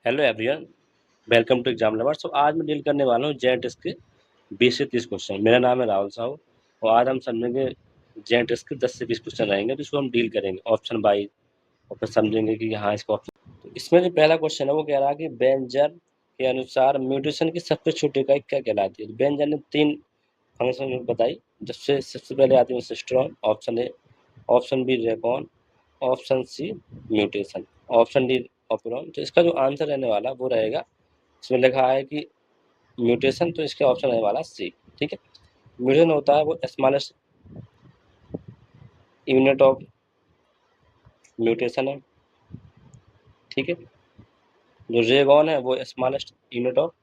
Hello everyone, welcome to exam lover. So आज मैं deal करने वाला हूँ जेएनटीएस के 20 से 30 क्वेश्चन। मेरा नाम है राहुल साहू और आज हम समझेंगे जेएनटीएस के 10 से 20 क्वेश्चन रहेंगे जिसको हम डील करेंगे ऑप्शन वाइज और फिर समझेंगे कि हाँ इसका ऑप्शन। तो इसमें जो पहला क्वेश्चन है वो कह रहा है कि व्यंजन के अनुसार म्यूटेशन की सबसे छोटी इकाई क्या कहलाती है। व्यंजन ने 3 फंक्शन बताई, जिससे सबसे पहले आती है cistron, option A, option B recon, option C mutation, option D operon. तो इसका जो आंसर रहने वाला वो रहेगा, इसमें लिखा है कि म्यूटेशन, तो इसका ऑप्शन रहने वाला सी। ठीक है, म्यूटेशन होता है वो स्मॉलेस्ट यूनिट ऑफ म्यूटेशन है। ठीक है, जो रेगॉन है वो स्मॉलेस्ट यूनिट ऑफ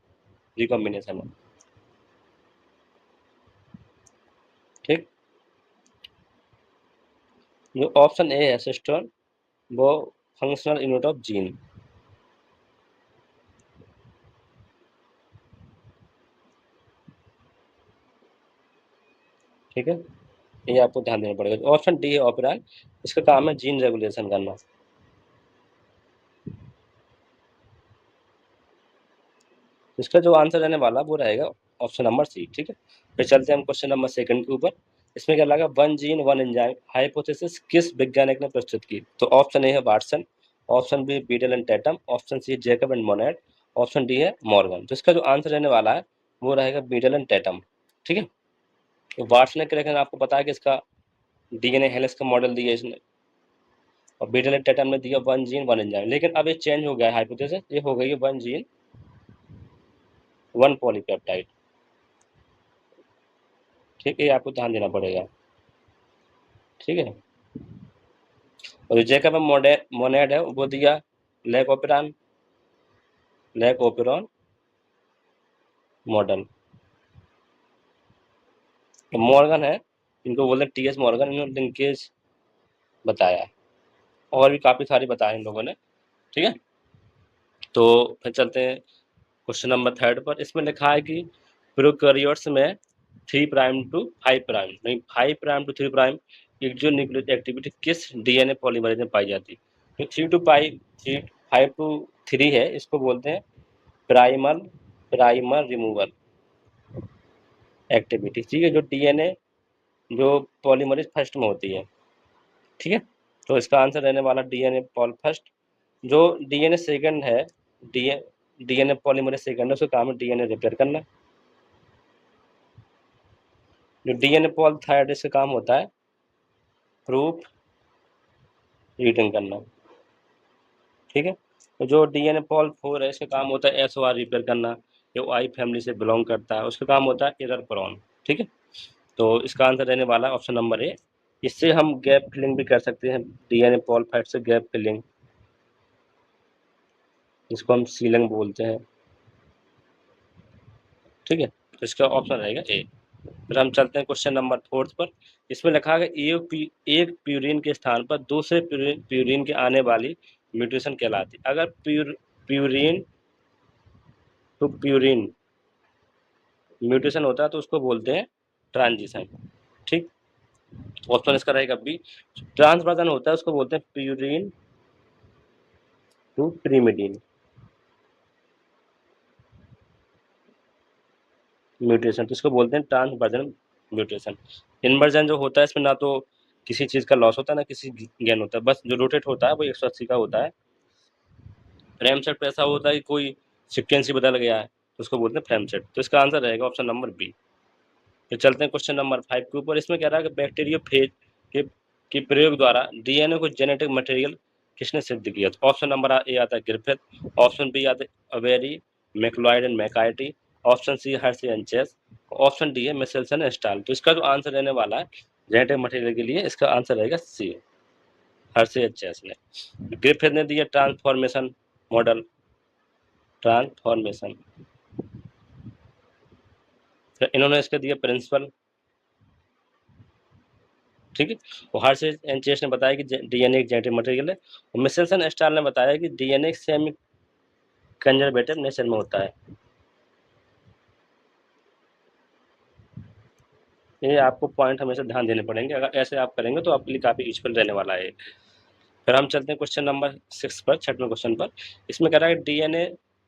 रिकॉम्बिनेशन है। ठीक, जो ऑप्शन ए है सिस्टोन, वो फंक्शनल यूनिट ऑफ जीन। ठीक है, ये आपको ध्यान देना पड़ेगा। ऑप्शन डी है ऑपेरॉन, इसका काम है जीन रेगुलेशन करना। इसका जो आंसर रहने वाला वो रहेगा ऑप्शन नंबर सी। ठीक है, फिर चलते हैं हम क्वेश्चन नंबर 2 के ऊपर। इसमें क्या लगा, one gene one enzyme hypothesis किस वैज्ञानिक ने प्रस्तुत की। तो ऑप्शन ए है Watson, option B Beadle and Tatum, option C Jacob and Monod, option D है मॉर्गन। तो इसका जो आंसर रहने वाला है वो रहेगा बीटल एंड टैटम। ठीक है, तो वाटसन ने क्या, आपको पता है कि इसका डीएनए हेलिक्स का मॉडल दिया इसने, और बीटल एंड टैटम ने दिया वन जीन वन एंजाइम। लेकिन अब ये चेंज हो गया है हाइपोथेसिस, ये हो गई है वन जीन वन पॉलीपेप्टाइड। ठीक है, आपको ध्यान देना पड़ेगा। ठीक है, और जो जैकब मोनेड है वो दिया लेकोपेरॉन लेकोपेरॉन मॉडल। तो मॉर्गन है, इनको बोलते हैं टीएस मॉर्गन, इन्होंने लिंकेज बताया, और भी काफ़ी सारी बताया इन लोगों ने। ठीक है, तो फिर चलते हैं क्वेश्चन नंबर 3 पर। इसमें लिखा है कि प्रोकैरियोट्स में 3 प्राइम टू 5 प्राइम नहीं 5 प्राइम टू 3 प्राइम एक्सोन्यूक्लिक एक्टिविटी किस डीएनए पॉलीमरेज में पाई जाती है। तो 3 टू 5 टू 3 है, इसको बोलते हैं प्राइमर प्राइमर रिमूवल एक्टिविटी। ठीक है, जो डीएनए जो पॉलीमरेज फर्स्ट में होती है। ठीक है, तो इसका आंसर रहने वाला डीएनए पॉल फर्स्ट। जो डीएनए सेकंड है, डीएनए पॉलीमरेज सेकंड है, उसका काम है डीएनए रिपेयर करना। जो डीएनए पॉल थर्ड, इसका काम होता है प्रूफ रीडिंग करना। ठीक है, तो जो डीएनए पॉल 4 है, इसका काम होता है एसओआर रिपेयर करना। ये आई फैमिली से बिलोंग करता है, उसका काम होता है एरर प्रॉन। ठीक है, तो इसका आंसर रहने वाला है ऑप्शन नंबर ए। इससे हम गैप फिलिंग भी कर सकते हैं, डीएनए पॉल फैट से गैप फिलिंग, इसको हम सीलिंग बोलते हैं। ठीक है, तो इसका ऑप्शन रहेगा ए। फिर हम चलते हैं क्वेश्चन नंबर 4 पर। इसमें लिखा है एक प्यूरिन के स्थान पर दूसरे प्यूरिन के आने वाली म्यूटेशन कहलाती है। अगर प्यूरिन टू प्यूरिन म्यूटेशन होता है तो उसको बोलते हैं ट्रांजिशन। ठीक, ऑप्शन इसका रहेगा बी। ट्रांसवर्जन होता है उसको बोलते हैं प्यूरिन टू प्रीमिडीन म्यूटेशन, तो इसको बोलते हैं ट्रांसवर्जन म्यूटेशन। इन्वर्जन जो होता है इसमें ना तो किसी चीज़ का लॉस होता है ना किसी गेन होता है, बस जो रोटेट होता है वो 180 का होता है। फ्रेम सेट पे ऐसा होता है कि कोई सिक्वेंस ही बदल गया है तो उसको बोलते हैं फ्रेम सेट। तो इसका आंसर रहेगा ऑप्शन नंबर बी। फिर चलते हैं क्वेश्चन नंबर 5 के ऊपर। इसमें कह रहा है कि बैक्टीरियोफेज के के प्रयोग द्वारा डीएनए को जेनेटिक मटेरियल किसने सिद्ध किया। तो ऑप्शन नंबर ए आता है ग्रिफिथ, ऑप्शन बी आता है Avery, MacLeod and McCarty, option C Hershey and Chase, option D है मिशेल्सन एंड स्टाल। तो इसका जो आंसर रहने वाला है जेनेटिक मटेरियल के लिए, इसका आंसर रहेगा सी, हर्शी एंड चेस ने। ग्रिफिथ ने दिया ट्रांसफॉर्मेशन मॉडल, ट्रांसफॉर्मेशन, फिर इन्होंने इसका दिया प्रिंसिपल। ठीक है, और हर्शी एंड चेस ने बताया कि डीएनए एक जेनेटिक मटेरियल है, और मिशेल्सन स्टार ने बताया कि डीएनए सेमी कंजर्वेटिव नेचर में होता है। ये आपको पॉइंट हमेशा ध्यान देने पड़ेंगे, अगर ऐसे आप करेंगे तो आपके लिए काफ़ी यूजफुल रहने वाला है। फिर हम चलते हैं क्वेश्चन नंबर 6 पर, छठवें क्वेश्चन पर। इसमें कह रहा है डीएनए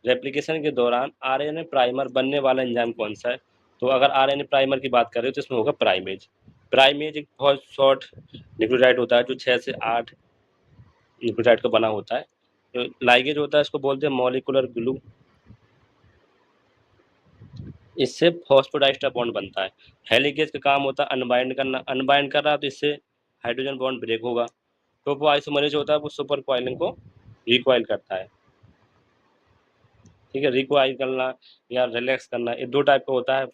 रेप्लिकेशन के दौरान आरएनए प्राइमर बनने वाला एंजाइम कौन सा है? तो अगर आरएनए प्राइमर की बात करें तो इसमें होगा प्राइमेज। प्राइमेज एक बहुत शॉर्ट न्यूक्लियोटाइड होता है जो 6 से 8 न्यूक्लियोटाइड का बना होता है। तो लाइगेज होता है, इसको बोलते हैं मॉलिक्यूलर ग्लू। इससे फॉस्फोडाइस्टर बॉन्ड बनता है। हेलिकेज का काम होता है अनबाइंड करना, अनबाइंड कर रहा तो इससे हाइड्रोजन बॉन्ड ब्रेक होगा। टोपो आइसोमरेज होता है वो सुपर कॉइलिंग को रिकॉइल करता है। ठीक है, रिकॉइल करना या रिलैक्स करना, ये दो टाइप का होता है,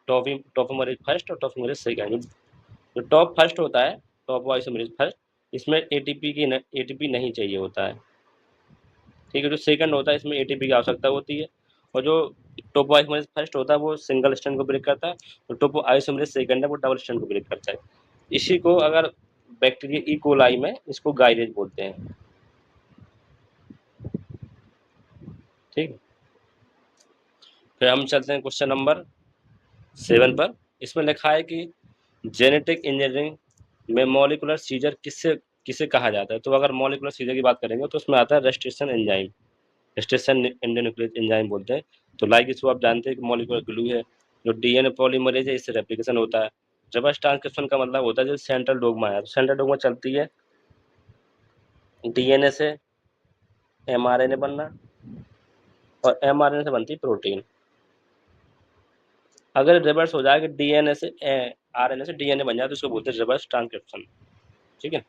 टॉपोमरेज फर्स्ट और टॉपोमरेज सेकंड। जो टॉप फर्स्ट होता है, टॉपो आइसोमरेज फर्स्ट, इसमें एटीपी नहीं चाहिए होता है। ठीक है, जो सेकंड होता है इसमें एटीपी की आवश्यकता होती है। और जो टोपो आइसोमरेज फर्स्ट होता है वो सिंगल स्ट्रैंड को ब्रेक करता है, तो टोपो आइसोमरेज सेकंड है वो डबल स्ट्रैंड को ब्रेक करता है। इसी को अगर बैक्टीरिया ई कोलाई में इसको गाइरेज बोलते हैं। ठीक है, फिर हम चलते हैं क्वेश्चन नंबर 7 पर। इसमें लिखा है कि जेनेटिक इंजीनियरिंग में मॉलिक्यूलर सीजर किससे किसे कहा जाता है? तो अगर मॉलिक्यूलर सीजर की बात करेंगे तो उसमें आता है restriction enzyme, restriction endonuclease enzyme बोलते हैं। तो लाइक इसको आप जानते हैं कि मॉलिक्यूलर ग्लू है। जो डीएनए पॉलीमरेज है इससे रेप्लिकेशन होता है। रिवर्स ट्रांसक्रिप्शन का मतलब होता है जो सेंट्रल डोग्मा है, तो सेंट्रल डोग्मा चलती है डीएनए से एमआरएनए बनना और एमआरएनए से बनती है प्रोटीन। अगर रिवर्स हो जाए कि डीएनए से आरएनए से डीएनए बन जाए तो उसको बोलते हैं रिवर्स ट्रांसक्रिप्शन। ठीक है,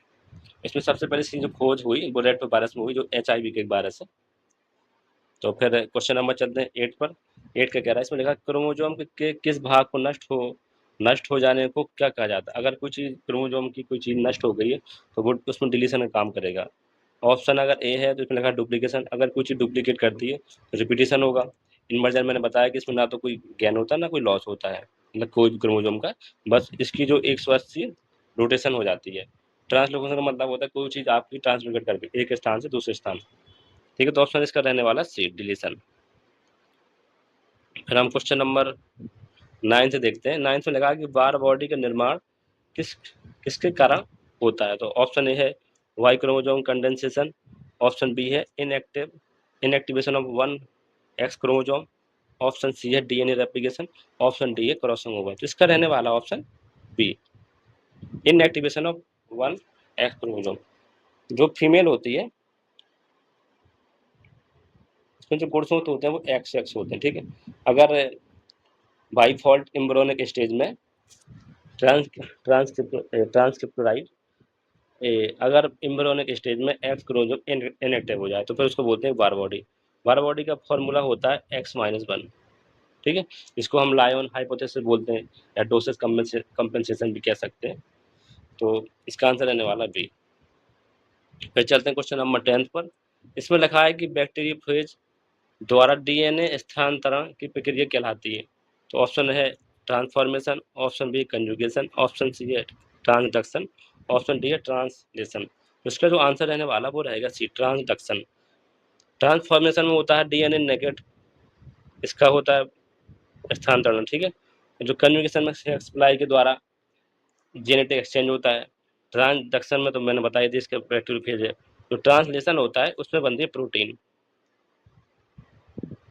इसमें सबसे पहले इसकी जो खोज हुई वो रेड वायरस में हुई जो HIV के वायरस है। तो फिर क्वेश्चन नंबर चलते हैं 8 पर। 8 का कह रहा है, इसमें लिखा क्रोमोसोम के किस भाग को नष्ट हो जाने को क्या कहा जाता है? अगर कोई चीज़ क्रोमोसोम की कोई चीज़ नष्ट हो गई है तो वो उसमें डिलीशन का काम करेगा। ऑप्शन अगर ए है तो इसमें लिखा डुप्लीकेशन, अगर कोई चीज़ डुप्लीकेट करती है तो रिपीटिशन होगा। इन्वर्जन मैंने बताया कि इसमें ना तो कोई गेन होता है ना कोई लॉस होता है, मतलब कोई भी क्रोमोसोम का, बस इसकी जो 180 रोटेशन हो जाती है। ट्रांसलोकेशन का मतलब होता है कोई चीज़ आपकी ट्रांसलोकेट करके एक स्थान से दूसरे स्थान। ठीक है, तो ऑप्शन इसका रहने वाला सी, डिलीशन। फिर हम क्वेश्चन नंबर 9 से देखते हैं। 9 में लगा कि वार बॉडी का निर्माण किस किसके कारण होता है? तो ऑप्शन ए है Y chromosome condensation, option B है inactivation of 1X chromosome, option C है डीएनए रेप्लिकेशन, ऑप्शन डी है क्रॉसिंग ओवर। तो इसका रहने वाला option B, inactivation of 1X chromosome. जो फीमेल होती है उसमें जो गुणसूत्र होते हैं वो XX होते हैं। ठीक है, अगर बाई फॉल्ट एम्ब्रियोनिक स्टेज में ट्रांसक्रिप्टोराइड अगर एम्ब्रियोनिक स्टेज में X क्रोमोसोम इनएक्टिव हो जाए तो फिर उसको बोलते हैं वार बॉडी। वार बॉडी का फॉर्मूला होता है X-1। ठीक है, इसको हम लायन हाइपोथेसिस बोलते हैं या डोसेज कंपेंसेशन भी कह सकते हैं। तो इसका आंसर रहने वाला बी। फिर चलते हैं क्वेश्चन नंबर 10 पर। इसमें लिखा है कि बैक्टीरियोफेज द्वारा डीएनए स्थानांतरण की प्रक्रिया कहलाती है। तो ऑप्शन है transformation, option B conjugation, option C है ट्रांसडक्शन, ऑप्शन डी है ट्रांसलेशन। तो इसका जो आंसर रहने वाला वो रहेगा सी, ट्रांसडक्शन। ट्रांसफॉर्मेशन में होता है डीएनए नेगेट, इसका होता है स्थानांतरण। ठीक है, जो कंजुगेशन में सेक्स सप्लाई के द्वारा जेनेटिक एक्सचेंज होता है। ट्रांसडक्शन में तो मैंने बताया थी इसका बैक्टीरियोफेज है। जो ट्रांसलेशन होता है उसमें बनती है प्रोटीन,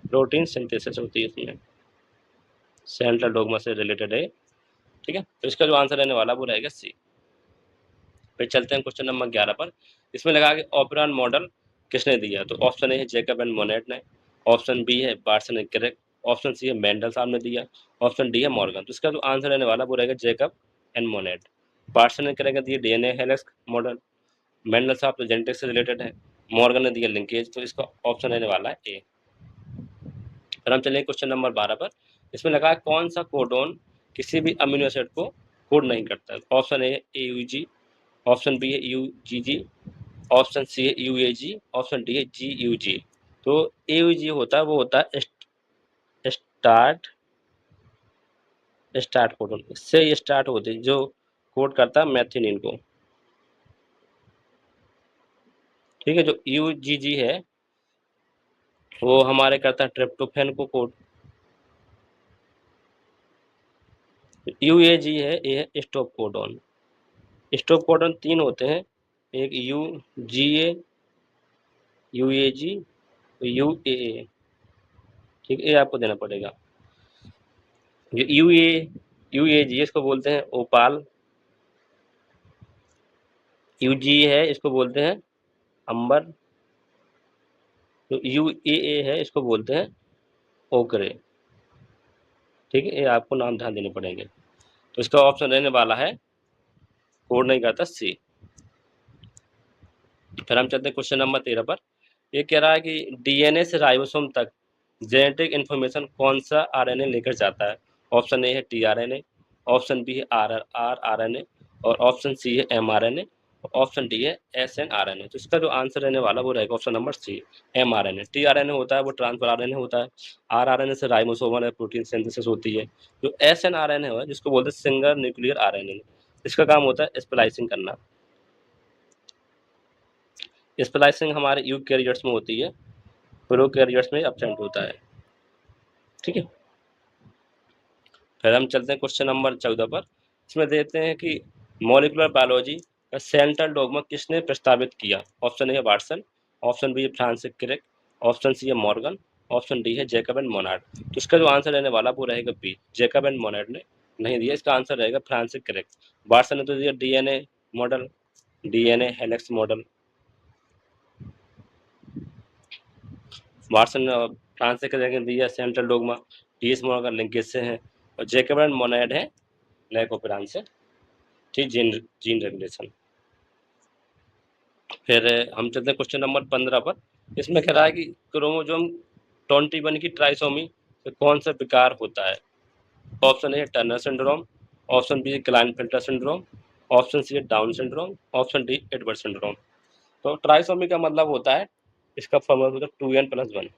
प्रोटीन सिंथेसिस होती है इसमें, सेंट्रल डोग्मा से रिलेटेड है। ठीक है, तो इसका जो आंसर रहने वाला वो रहेगा सी। फिर चलते हैं क्वेश्चन नंबर 11 पर। इसमें लगा कि ऑपरेरन मॉडल किसने दिया? तो ऑप्शन ए है जैकब एंड मोनेट ने, ऑप्शन बी है बार्सन एंड क्रेक, ऑप्शन सी है मेंडल साहब ने दिया, ऑप्शन डी है मॉर्गन। तो इसका जो आंसर रहने वाला वो रहेगा Jacob and Monod. Watson and Crick ने दिया डीएनए हेलिक्स मॉडल, मेंडल साहब तो जेनेटिक्स से रिलेटेड है, मॉर्गन ने दिया लिंकेज। तो इसका ऑप्शन रहने वाला है ए। फिर हम चलेंगे क्वेश्चन नंबर 12 पर। इसमें लगा है कौन सा कोडोन किसी भी अमीनो एसिड को कोड नहीं करता है? ऑप्शन ए है AUG, ऑप्शन बी है UGG, ऑप्शन सी है UAG, ऑप्शन डी है GUG। तो AUG होता है वो होता है स्टार्ट स्टार्ट कोडोन, इससे ये स्टार्ट होते हैं जो कोड करता है मैथिनिन को। ठीक है, जो UGG है वो हमारे करता है ट्रिप्टोफैन को कोड। UAG है ये है स्टॉप कोडोन। स्टॉप कोडोन 3 होते हैं, एक UGA, UAG, UAA, ठीक है, ये आपको देना पड़ेगा। जो UAG इसको बोलते हैं ओपाल, UG है इसको बोलते हैं अंबर, तो UAA है इसको बोलते हैं ओकरे, ठीक है, ये आपको नाम ध्यान देने पड़ेंगे। तो इसका ऑप्शन रहने वाला है कोड नहीं करता C। फिर हम चलते हैं क्वेश्चन नंबर 13 पर। ये कह रहा है कि DNA से राइबोसोम तक जेनेटिक इन्फॉर्मेशन कौन सा RNA लेकर जाता है। ऑप्शन ए है tRNA, ऑप्शन बी है rRNA, और ऑप्शन सी है mRNA, ऑप्शन डी है snRNA। तो इसका जो आंसर रहने वाला वो रहेगा option number C, mRNA। tRNA होता है वो ट्रांसफर RNA होता है, rRNA से राइबोसोमल प्रोटीन सिंथेसिस होती है, जो snRNA है जिसको बोलते हैं सिंगल न्यूक्लियर RNA, इसका काम होता है स्प्लाइसिंग करना। स्प्लाइसिंग हमारे यूकैरियोट्स में होती है, प्रोकैरियोट्स में एब्सेंट होता है, ठीक है। फिर हम चलते हैं क्वेश्चन नंबर 14 पर। इसमें देते हैं कि मॉलिक्यूलर बायोलॉजी का सेंट्रल डोगमा किसने प्रस्तावित किया। ऑप्शन ए है वाटसन, ऑप्शन बी है फ्रांसिस क्रिक, ऑप्शन सी है मॉर्गन, ऑप्शन डी है जैकब एंड मोनार्ड। तो इसका जो आंसर रहने वाला वो रहेगा बी, जैकब एंड मोनार्ड ने नहीं दिया, इसका आंसर रहेगा फ्रांसिस क्रिक। वाटसन ने तो दिया DNA model, DNA helix model. Watson Francis Crick ने दिया central dogma, TS Morgan linkage से है, और जैकब एंड मोनार्ड है लैक ऑफ आंसर, ठीक, जीन रेगुलेशन। फिर हम चलते हैं क्वेश्चन नंबर 15 पर। इसमें कह रहा है कि क्रोमोसोम 21 की ट्राइसोमी से कौन सा विकार होता है। Option A Turner syndrome, option B Klinefelter syndrome, option C Down syndrome, option D Edward syndrome. तो ट्राइसोमी का मतलब होता है, इसका फॉर्मूला होता है 2n+1,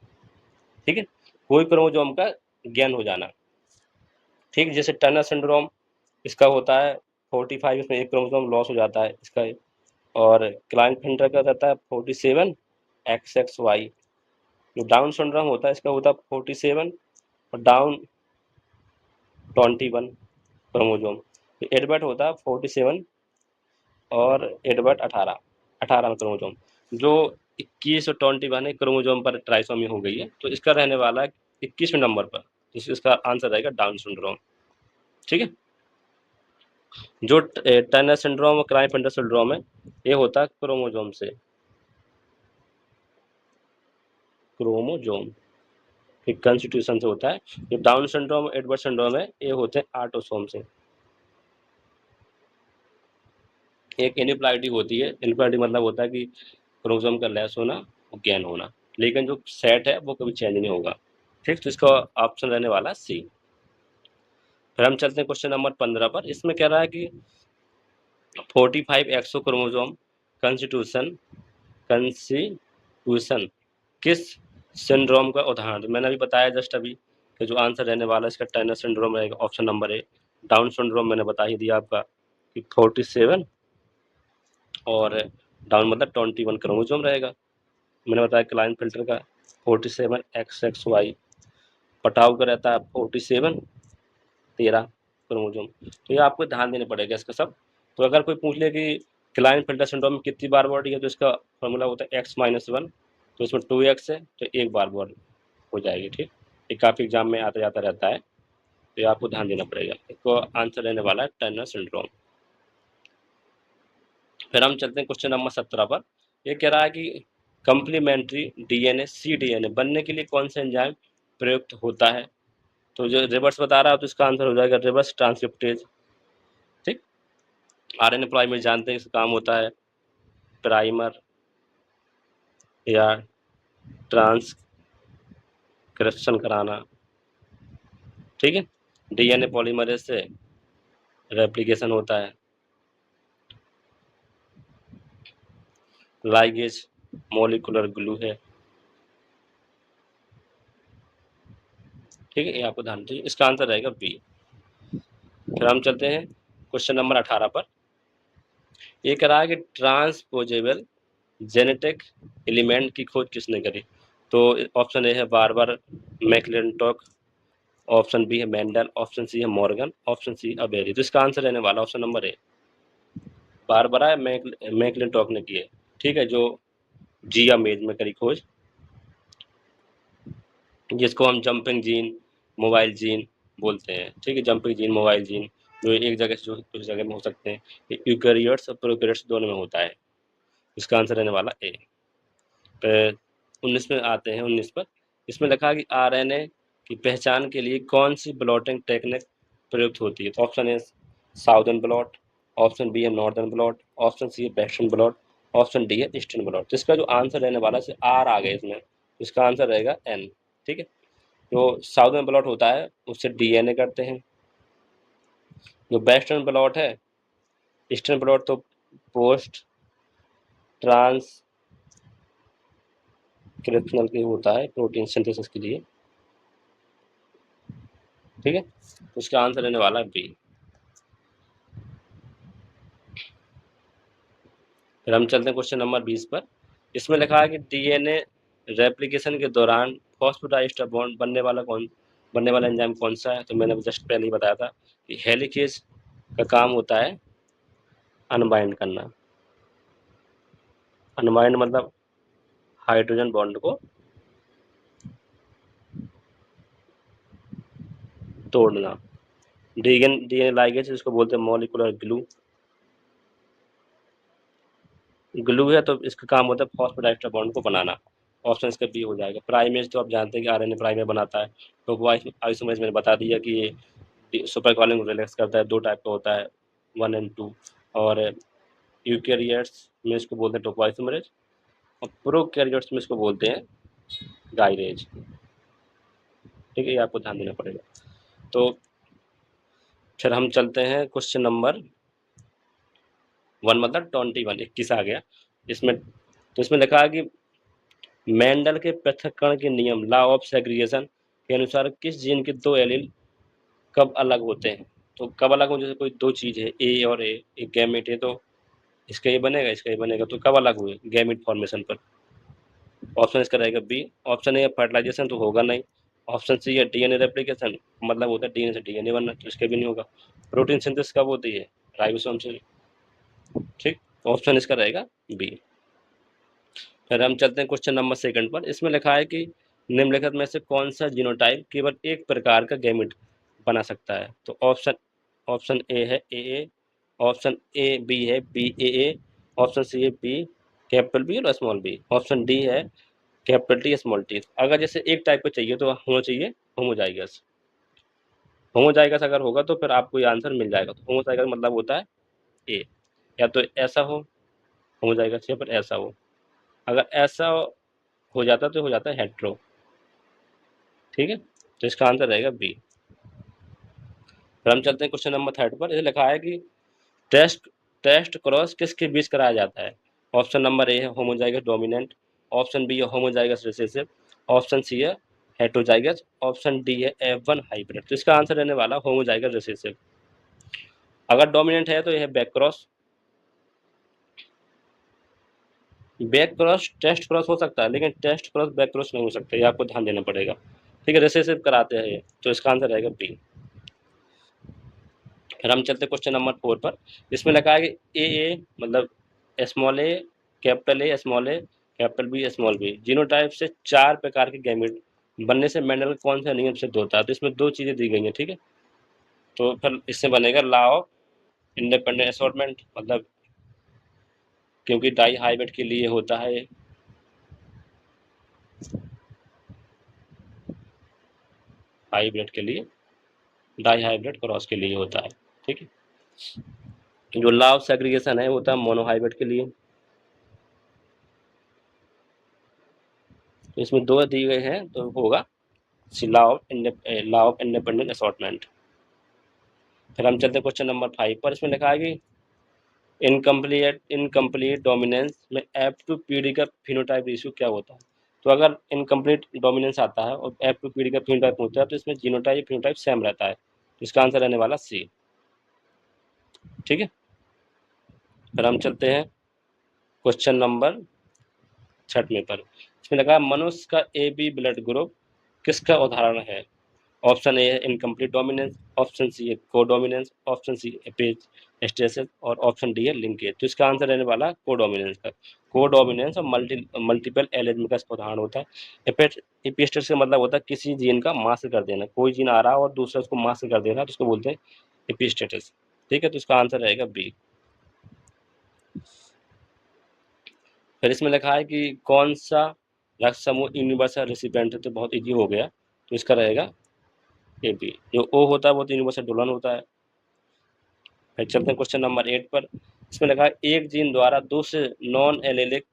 ठीक है, कोई क्रोमोसोम का गेन हो जाना, ठीक। जैसे टर्नर सिंड्रोम इसका होता है 45, इसमें एक क्रोमोसोम लॉस हो जाता है इसका, और क्लाइनफेल्टर का रहता है 47 XXY। जो डाउन सिंड्रोम होता है इसका होता है 47 और डाउन 21 क्रोमोसोम। एडवर्ड होता है 47 और एडवर्ड 18 क्रोमोसोम। जो 21 और 21 क्रोमोसोम पर ट्राइसोमी हो गई है, तो इसका रहने वाला है 21वें नंबर पर, तो इसका आंसर रहेगा डाउन सिंड्रोम, ठीक है। जो टर्नर सिंड्रोम और क्लाइनफेल्टर सिंड्रोम है ये होता है क्रोमोसोम से, क्रोमोसोम कंस्टिट्यूशन से होता है। जो डाउन सिंड्रोम एडवर्ड सिंड्रोम है ये होते हैं ऑटोसोम से। एक इनइक्वालिटी होती है, इनइक्वालिटी मतलब होता है कि क्रोमोसोम का लेस होना और गेन होना, लेकिन जो सेट है वो कभी चेंज नहीं होगा, ठीक। तो इसका ऑप्शन रहने वाला सी। फिर हम चलते हैं क्वेश्चन नंबर 15 पर। इसमें कह रहा है कि 45 एक्सो क्रोमोसोम कंस्टिट्यूशन किस सिंड्रोम का उदाहरण। तो मैंने अभी बताया जस्ट अभी कि जो आंसर रहने वाला है इसका टर्नर सिंड्रोम रहेगा, option number A. Down syndrome मैंने बता ही दिया आपका कि 47 और डाउन मतलब 21 क्रोमोसोम रहेगा। मैंने बताया क्लाइनफेल्टर का 47 XXY, पटाव का रहता है 47 13 क्रोमोसोम। तो ये आपको ध्यान देने पड़ेगा इसका सब। तो अगर कोई पूछ ले कि क्लाइनफेल्टर सिंड्रोम में कितनी बार बॉडी है, तो इसका फॉर्मूला होता है X-1, तो इसमें 2x है तो एक बार बॉडी हो जाएगी, ठीक। ये काफ़ी एग्जाम में आता जाता रहता है, तो ये आपको ध्यान देना पड़ेगा। इसको आंसर रहने वाला है टर्नर सिंड्रोम। फिर हम चलते हैं क्वेश्चन नंबर 17 पर। ये कह रहा है कि कंप्लीमेंट्री DNA cDNA बनने के लिए कौन सा एंजाइम प्रयुक्त होता है। तो जो रिवर्स बता रहा है तो इसका आंसर हो जाएगा रिवर्स ट्रांसक्रिप्टेज, ठीक। RNA प्राइमर जानते हैं इसका काम होता है प्राइमर या ट्रांसक्रिप्शन कराना, ठीक है। DNA पॉलीमरेज से रेप्लिकेशन होता है, लाइगेज मॉलिक्यूलर ग्लू है, ठीक है, ये आपको ध्यान दीजिए। इसका आंसर रहेगा बी। फिर हम चलते हैं क्वेश्चन नंबर 18 पर। ये कह रहा है कि ट्रांसपोजेबल जेनेटिक एलिमेंट की खोज किसने करी। तो ऑप्शन ए है बार्बर मैक्लिंटॉक, ऑप्शन बी है मेंडल, ऑप्शन सी है मॉर्गन, ऑप्शन सी अबेरी। तो इसका आंसर रहने वाला ऑप्शन नंबर ए, बारबरा मैकलिंटॉक ने की है, ठीक है, जो जिया मेज में करी खोज, जिसको हम जंपिंग जीन, मोबाइल जीन बोलते हैं, ठीक है, जंपिंग जीन, मोबाइल जीन, जो एक जगह से दूसरी जगह में हो सकते हैं। यूकैरियोट्स और प्रोकैरियोट्स दोनों में होता है। इसका आंसर रहने वाला ए। 19 में आते हैं, 19 पर। इसमें लिखा है कि आरएनए की पहचान के लिए कौन सी ब्लॉटिंग टेक्निक प्रयुक्त होती है? तो option A southern blot, option B है नॉर्दर्न ब्लॉट, ऑप्शन सी है वेस्टर्न ब्लॉट, ऑप्शन डी है ईस्टर्न ब्लॉट। तो इसका जो आंसर रहने वाला है आर आ गया इसमें, इसका आंसर रहेगा एन, ठीक है। जो साउदर्न ब्लॉट होता है उससे डीएनए करते हैं। जो वेस्टर्न ब्लॉट है, ईस्टर्न ब्लॉट तो पोस्ट ट्रांसक्रिप्शनल के होता है, प्रोटीन सिंथेसिस के लिए, ठीक है। तो इसका आंसर रहने वाला है बी। फिर हम चलते हैं क्वेश्चन नंबर 20 पर। इसमें लिखा है कि डीएनए रेप्लिकेशन के दौरान फॉस्फोडाइस्टर बॉन्ड बनने वाला एंजाइम कौन सा है? तो मैंने जस्ट पहले ही बताया था कि हेलिकेज का काम होता है अनबाइंड करना। अनबाइंड मतलब हाइड्रोजन बॉन्ड को तोड़ना। डीएनए लाइगेज जिसको बोलते हैं मॉलिक्यूलर ग्लू। ग्लू है तो इसका काम होता है फॉस्फोडाइस्टर बॉन्ड को बनाना। ऑप्शन इसका बी हो जाएगा। प्राइमेज तो आप जानते हैं कि आरएनए प्राइमर बनाता है। तो आइसोमेरेज मैंने बता दिया कि ये सुपर कॉलिंग को रिलैक्स करता है। दो टाइप का होता है, 1 और 2। और यूकैरियोट्स में इसको बोलते हैं टोपोआइसोमेरेज, और प्रोकैरियोट्स में इसको बोलते हैं गाइरेज, ठीक है, ये आपको ध्यान देना पड़ेगा। तो फिर हम चलते हैं क्वेश्चन नंबर 1, मतलब 21, 21 आ गया इसमें। तो इसमें लिखा है कि मेंडल के पृथक्करण के नियम, लॉ ऑफ सेग्रीगेशन के अनुसार किस जीन के दो एलील कब अलग होते हैं? तो कब अलग हो, जैसे कोई दो चीज है ए और ए, एक गैमेट है, तो इसका ये बनेगा, इसका ये बनेगा, तो कब अलग हुए? गैमेट फॉर्मेशन पर। ऑप्शन इसका रहेगा बी। ऑप्शन ए फर्टिलाइजेशन, तो होगा नहीं। ऑप्शन सी है डीएनए रेप्लिकेशन, मतलब होता है डीएनए से डीएनए बनना, तो इसका भी नहीं होगा। प्रोटीन सिंथेसिस कब होती है? राइबोसोम से, ठीक। ऑप्शन इसका रहेगा बी। फिर हम चलते हैं क्वेश्चन नंबर 2 पर। इसमें लिखा है कि निम्नलिखित में से कौन सा जीनोटाइप केवल एक प्रकार का गैमेट बना सकता है? तो ऑप्शन ऑप्शन ए है ए, ऑप्शन ए बी है बी ए, ऑप्शन सी है बी कैपिटल बी और स्मॉल बी, ऑप्शन डी है कैपिटल टी स्मॉल टी। अगर जैसे एक टाइप का चाहिए तो होना चाहिए होमोजाइगस। होमोजाइगस अगर होगा तो फिर आपको ये आंसर मिल जाएगा। तो होमोजाइगस मतलब होता है ए, या तो ऐसा हो होमोजाइगस, या फिर ऐसा हो। अगर ऐसा हो जाता तो हो जाता है हेट्रो, ठीक है। तो इसका आंसर रहेगा बी। फिर हम चलते हैं क्वेश्चन नंबर 3 पर। इसे लिखा है कि टेस्ट टेस्ट क्रॉस किसके बीच कराया जाता है? ऑप्शन नंबर ए है होमोजाइगस डोमिनेंट, ऑप्शन बी है होमोजाइगस रिसेसिव, ऑप्शन सी है हेटरोजाइगस, ऑप्शन डी है F1 हाइब्रिड। तो इसका आंसर रहने वाला होमोजाइगस रिसेसिव। अगर डोमिनेंट है तो यह back cross, back cross test cross हो सकता है, लेकिन टेस्ट क्रॉस बैक क्रॉस नहीं हो सकता, ये आपको ध्यान देना पड़ेगा, ठीक है। रिसेसिव कराते हैं ये, तो इसका आंसर रहेगा बी। फिर हम चलते क्वेश्चन नंबर 4 पर। इसमें लिखा है कि ए मतलब small A, capital A small A, capital B small B, genotype से 4 प्रकार के गैमेट बनने से मेंडल कौन सा नियम सिद्ध होता है? तो इसमें दो चीजें दी गई हैं, ठीक है। तो फिर इससे बनेगा लॉ ऑफ इंडिपेंडेंट असॉर्टमेंट, मतलब क्योंकि डाई हाइब्रिड के लिए होता है, हाइब्रिड के लिए, डाई हाइब्रिड क्रॉस के लिए होता है, ठीक है। जो लॉ ऑफ सेग्रीगेशन है होता है मोनोहाइब्रिड के लिए। तो इसमें दो दिए गए हैं तो होगा लॉ ऑफ इंडिपेंडेंट असॉर्टमेंट। फिर हम चलते हैं क्वेश्चन नंबर 5 पर। इसमें लिखा है कि इनकम्प्लीट डोमिनेंस में F2 PD का फिनोटाइप रेशियो क्या होता है? तो अगर इनकम्प्लीट डोमिनेंस आता है और F2 PD का फिनोटाइप होता है तो इसमें जीनोटाइप फिनोटाइप सेम रहता है, तो इसका आंसर रहने वाला सी, ठीक है। फिर हम चलते हैं क्वेश्चन नंबर 6 पर। इसमें लिखा है मनुष्य का AB ब्लड ग्रुप किसका उदाहरण है? ऑप्शन ए है इनकम्प्लीट डोमिनेंस, ऑप्शन सी है कोडोमिनेंस, ऑप्शन सी एपिस्टेसिस और ऑप्शन डी है लिंकेज। तो इसका आंसर रहने वाला कोडोमिनेंस का। कोडोमिनेंस और मल्टीपल एलिज्म का इसका उदाहरण होता है। एपिस्टेसिस का मतलब होता है किसी जीन का मास्क कर देना, कोई जीन आ रहा है और दूसरा उसको मास्क कर देना, तो उसको बोलते हैं एपिस्टेसिस। ठीक है, तो इसका आंसर रहेगा बी। फिर इसमें लिखा है कि कौन सा रक्त समूह यूनिवर्सल रेसिपिएंट है, तो बहुत इजी हो गया, तो इसका रहेगा ए बी। जो ओ होता है वो तो यूनिवर्सल डोनर होता है। फिर चलते हैं क्वेश्चन नंबर 8 पर। इसमें लिखा है एक जीन द्वारा दूसरे नॉन एलेलिक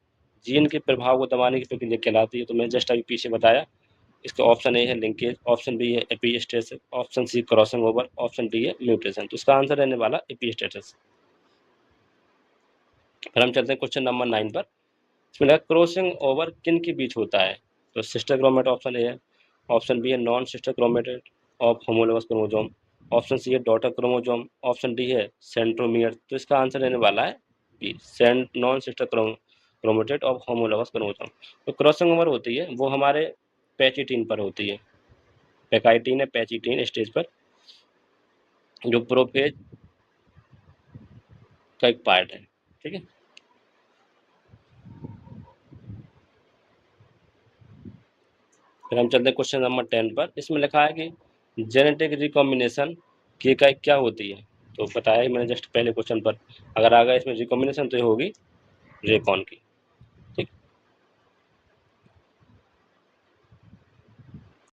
जीन के प्रभाव को दबाने की प्रक्रिया कहलाती है। तो मैं जस्ट अभी पीछे बताया। इसका ऑप्शन ए है लिंकेज, ऑप्शन बी है epistasis, option C crossing over, option D है म्यूटेशन। तो इसका आंसर रहने वाला एपिस्टेसिस। फिर हम चलते हैं क्वेश्चन नंबर 9 पर। इसमें लगा क्रॉसिंग ओवर किन के बीच होता है। तो सिस्टर क्रोमेट ऑप्शन ए है, ऑप्शन बी है non sister chromatid of homologous chromosome, option C है डॉटर क्रोमोसोम, ऑप्शन डी है सेंट्रोमियर। तो इसका आंसर रहने वाला है B, non sister chromatid of homologous chromosome. तो क्रॉसिंग ओवर होती है वो हमारे पैचिटीन पर होती है, पैकाइटीन है पैचिटीन स्टेज पर, जो प्रोफेज का एक पार्ट है। ठीक है, फिर हम चलते हैं क्वेश्चन नंबर 10 पर। इसमें लिखा है कि जेनेटिक रिकॉम्बिनेशन की इकाई क्या होती है। तो बताया ही मैंने जस्ट पहले क्वेश्चन पर। अगर आ गया इसमें रिकॉम्बिनेशन तो ये होगी रेकॉन की।